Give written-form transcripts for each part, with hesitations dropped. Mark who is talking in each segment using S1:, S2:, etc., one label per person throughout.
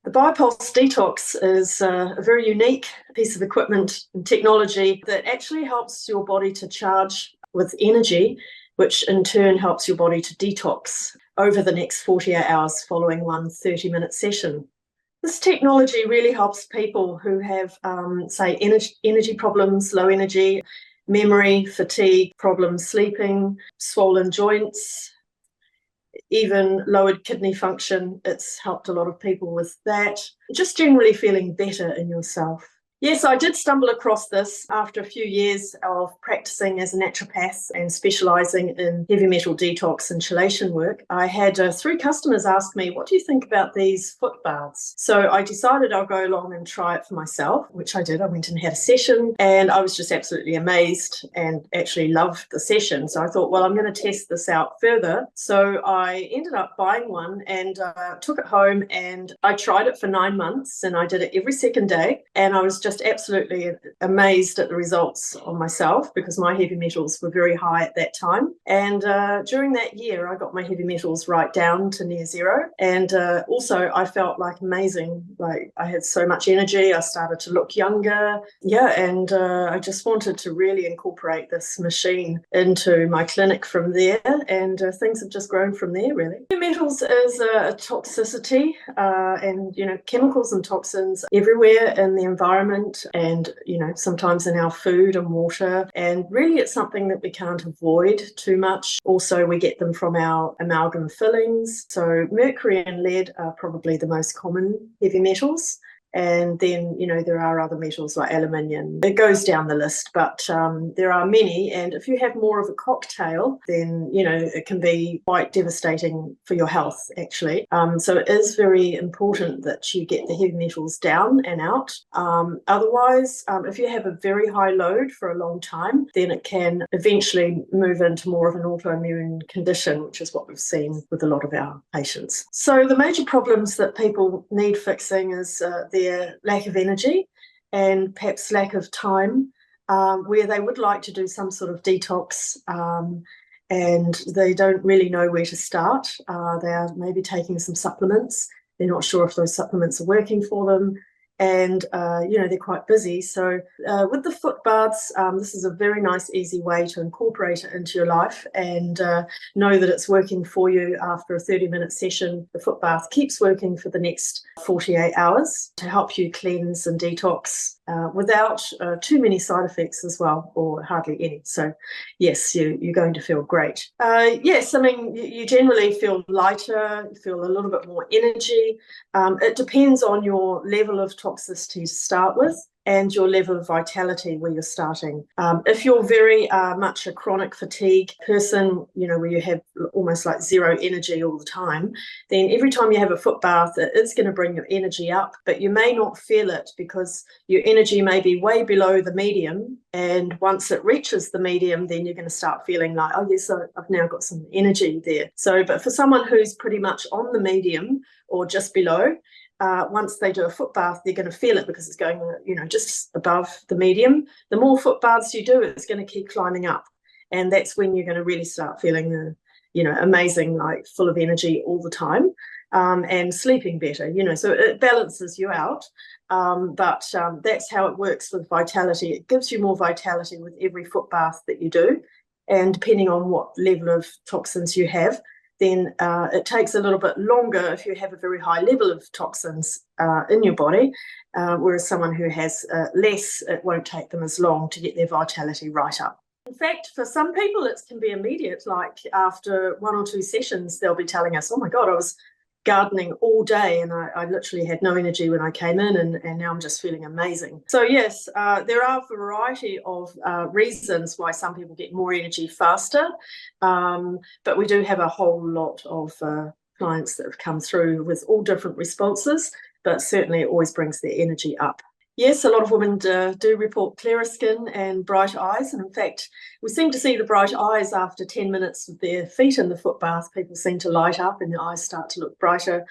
S1: The Biopulse Detox is a very unique piece of equipment and technology that actually helps your body to charge with energy, which in turn helps your body to detox over the next 48 hours following one 30-minute session. This technology really helps people who have, say, energy problems, low energy, memory, fatigue, problems sleeping, swollen joints, even lowered kidney function. It's helped a lot of people with that. Just generally feeling better in yourself. Yes, I did stumble across this after a few years of practicing as a naturopath and specialising in heavy metal detox and chelation work. I had 3 customers ask me, what do you think about these foot baths? So I decided I'll go along and try it for myself, which I did. I went and had a session and I was just absolutely amazed and actually loved the session. So I thought, well, I'm going to test this out further. So I ended up buying one and took it home, and I tried it for 9 months, and I did it every second day, and I was just absolutely amazed at the results on myself because my heavy metals were very high at that time. And during that year, I got my heavy metals right down to near zero. And also I felt like amazing. Like I had so much energy. I started to look younger. Yeah. And I just wanted to really incorporate this machine into my clinic from there. And things have just grown from there, really. Heavy metals is a toxicity and, chemicals and toxins everywhere in the environment, and sometimes in our food and water, and really it's something that we can't avoid too much. Also, we get them from our amalgam fillings. So mercury and lead are probably the most common heavy metals. And then, there are other metals like aluminium. It goes down the list, but there are many. And if you have more of a cocktail, then, it can be quite devastating for your health, actually. So it is very important that you get the heavy metals down and out. Otherwise, if you have a very high load for a long time, then it can eventually move into more of an autoimmune condition, which is what we've seen with a lot of our patients. So the major problems that people need fixing is their lack of energy and perhaps lack of time, where they would like to do some sort of detox and they don't really know where to start. They are maybe taking some supplements. They're not sure if those supplements are working for them. And, they're quite busy. So with the foot baths, this is a very nice, easy way to incorporate it into your life and know that it's working for you after a 30-minute session. The foot bath keeps working for the next 48 hours to help you cleanse and detox without too many side effects as well, or hardly any. So, yes, you're going to feel great. Yes, I mean, you generally feel lighter, you feel a little bit more energy. It depends on your level of toxicity to start with and your level of vitality where you're starting. If you're very much a chronic fatigue person, where you have almost like zero energy all the time, then every time you have a foot bath, it is going to bring your energy up, but you may not feel it because your energy may be way below the medium. And once it reaches the medium, then you're going to start feeling like, oh yes, I've now got some energy there. So, but for someone who's pretty much on the medium or just below, once they do a foot bath, they're going to feel it because it's going, just above the medium. The more foot baths you do, it's going to keep climbing up. And that's when you're going to really start feeling, amazing, like full of energy all the time, and sleeping better, so it balances you out. But that's how it works with vitality. It gives you more vitality with every foot bath that you do. And depending on what level of toxins you have, then it takes a little bit longer if you have a very high level of toxins in your body, whereas someone who has less, it won't take them as long to get their vitality right up. In fact, for some people, it can be immediate. Like after 1 or 2 sessions, they'll be telling us, oh my God, I was gardening all day and I literally had no energy when I came in, and now I'm just feeling amazing. So yes, there are a variety of reasons why some people get more energy faster, but we do have a whole lot of clients that have come through with all different responses, but certainly it always brings their energy up. Yes, a lot of women do report clearer skin and bright eyes. And in fact, we seem to see the bright eyes after 10 minutes with their feet in the foot bath. People seem to light up and their eyes start to look brighter.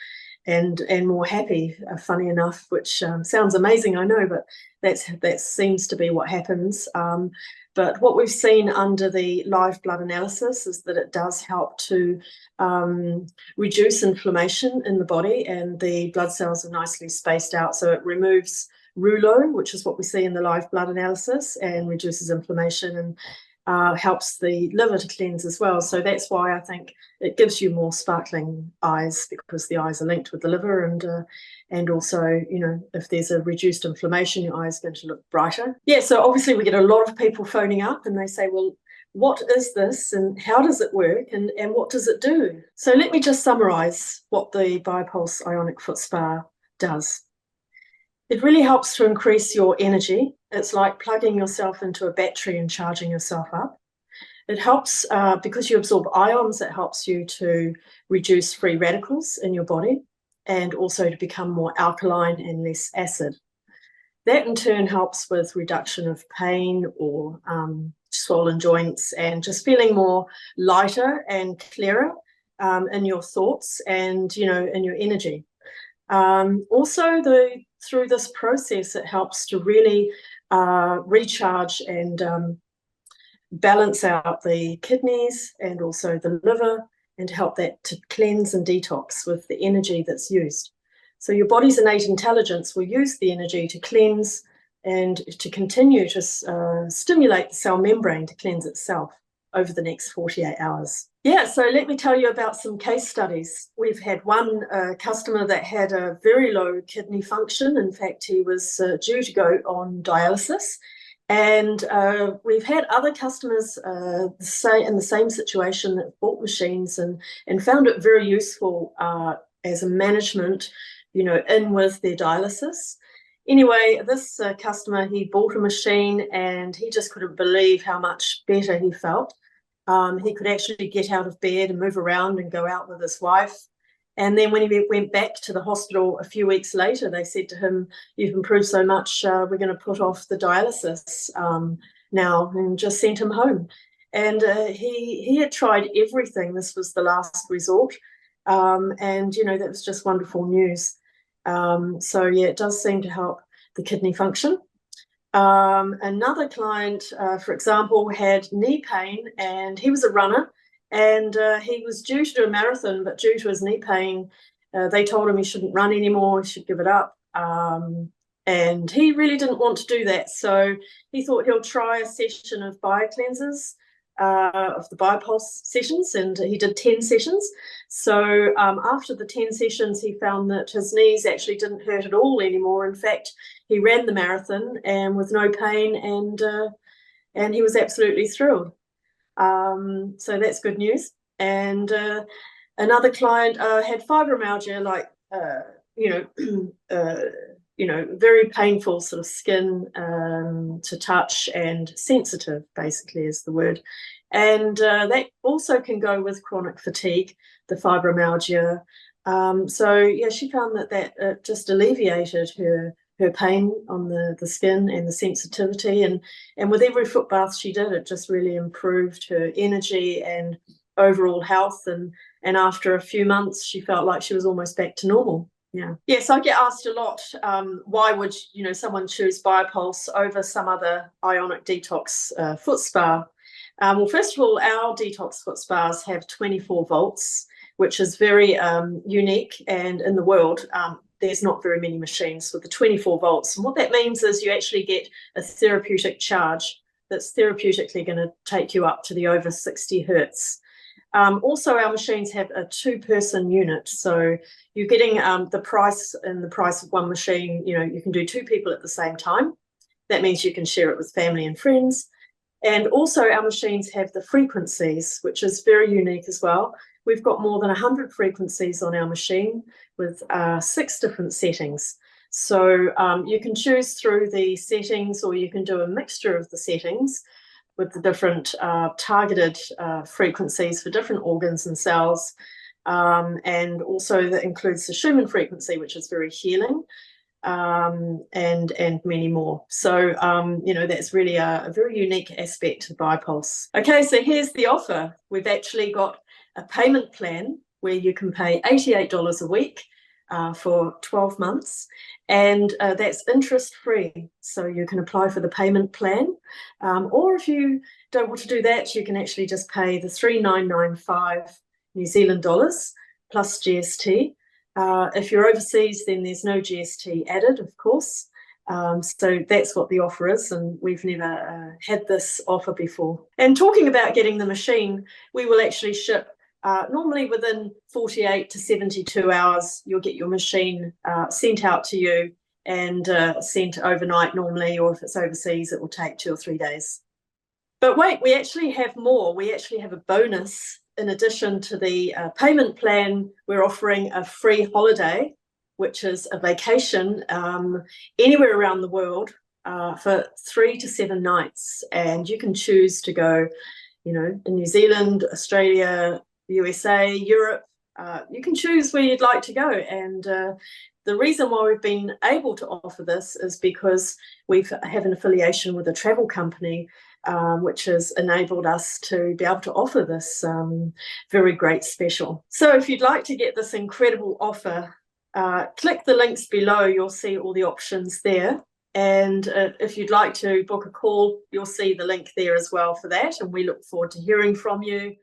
S1: and more happy, funny enough, which sounds amazing, I know, but that seems to be what happens. But what we've seen under the live blood analysis is that it does help to reduce inflammation in the body, and the blood cells are nicely spaced out. So it removes rouleau, which is what we see in the live blood analysis, and reduces inflammation, and helps the liver to cleanse as well. So that's why I think it gives you more sparkling eyes, because the eyes are linked with the liver, and also, you know, if there's a reduced inflammation, your eyes are going to look brighter. Yeah, so obviously we get a lot of people phoning up and they say, well, what is this and how does it work and what does it do? So let me just summarize what the Biopulse Ionic Foot Spa does. It really helps to increase your energy. It's like plugging yourself into a battery and charging yourself up. It helps, because you absorb ions, it helps you to reduce free radicals in your body and also to become more alkaline and less acid. That in turn helps with reduction of pain or swollen joints, and just feeling more lighter and clearer in your thoughts and, you know, in your energy. Also, through this process, it helps to really recharge and balance out the kidneys and also the liver, and to help that to cleanse and detox with the energy that's used. So your body's innate intelligence will use the energy to cleanse and to continue to stimulate the cell membrane to cleanse itself over the next 48 hours. Yeah, so let me tell you about some case studies. We've had one customer that had a very low kidney function. In fact, he was due to go on dialysis. And we've had other customers say in the same situation that bought machines and found it very useful as a management, you know, in with their dialysis. Anyway, this customer, he bought a machine and he just couldn't believe how much better he felt. He could actually get out of bed and move around and go out with his wife. And then when he went back to the hospital a few weeks later, they said to him, "You've improved so much, we're going to put off the dialysis now," and just sent him home. And he had tried everything. This was the last resort. And, you know, that was just wonderful news. So, yeah, it does seem to help the kidney function. Another client, for example, had knee pain, and he was a runner, and he was due to do a marathon, but due to his knee pain, they told him he shouldn't run anymore, he should give it up. And he really didn't want to do that. So he thought he'll try a session of biocleansers, of the Biopulse sessions, and he did 10 sessions. So after the 10 sessions, he found that his knees actually didn't hurt at all anymore. In fact, he ran the marathon and with no pain, and he was absolutely thrilled. So that's good news. And another client had fibromyalgia, like very painful sort of skin to touch, and sensitive, basically, is the word. And that also can go with chronic fatigue, the fibromyalgia. So yeah, she found that just alleviated her pain on the skin and the sensitivity, and with every foot bath she did, it just really improved her energy and overall health, and after a few months she felt like she was almost back to normal. Yeah. Yes, I get asked a lot, why would someone choose Biopulse over some other ionic detox foot spa? Well, first of all, our detox foot spas have 24 volts, which is very unique, and in the world there's not very many machines with the 24 volts. And what that means is you actually get a therapeutic charge that's therapeutically going to take you up to the over 60 hertz. Also, our machines have a 2-person unit, so you're getting the price of one machine. You can do 2 people at the same time. That means you can share it with family and friends. And also, our machines have the frequencies, which is very unique as well. We've got more than 100 frequencies on our machine with 6 different settings. So you can choose through the settings, or you can do a mixture of the settings with the different targeted frequencies for different organs and cells. And also that includes the Schumann frequency, which is very healing, and many more. So, that's really a very unique aspect of Biopulse. Okay, so here's the offer. We've actually got a payment plan where you can pay $88 a week for 12 months, and that's interest-free. So you can apply for the payment plan, or if you don't want to do that, you can actually just pay the 3,995 New Zealand dollars plus GST. If you're overseas, then there's no GST added, of course. So that's what the offer is, and we've never had this offer before. And talking about getting the machine, we will actually ship normally within 48 to 72 hours. You'll get your machine sent out to you and sent overnight normally, or if it's overseas, it will take 2 or 3 days. But wait, we actually have more. We actually have a bonus. In addition to the payment plan, we're offering a free holiday, which is a vacation anywhere around the world for 3 to 7 nights. And you can choose to go, in New Zealand, Australia, USA, Europe. You can choose where you'd like to go. And the reason why we've been able to offer this is because we have an affiliation with a travel company, which has enabled us to be able to offer this very great special. So if you'd like to get this incredible offer, click the links below. You'll see all the options there. And if you'd like to book a call, you'll see the link there as well for that. And we look forward to hearing from you.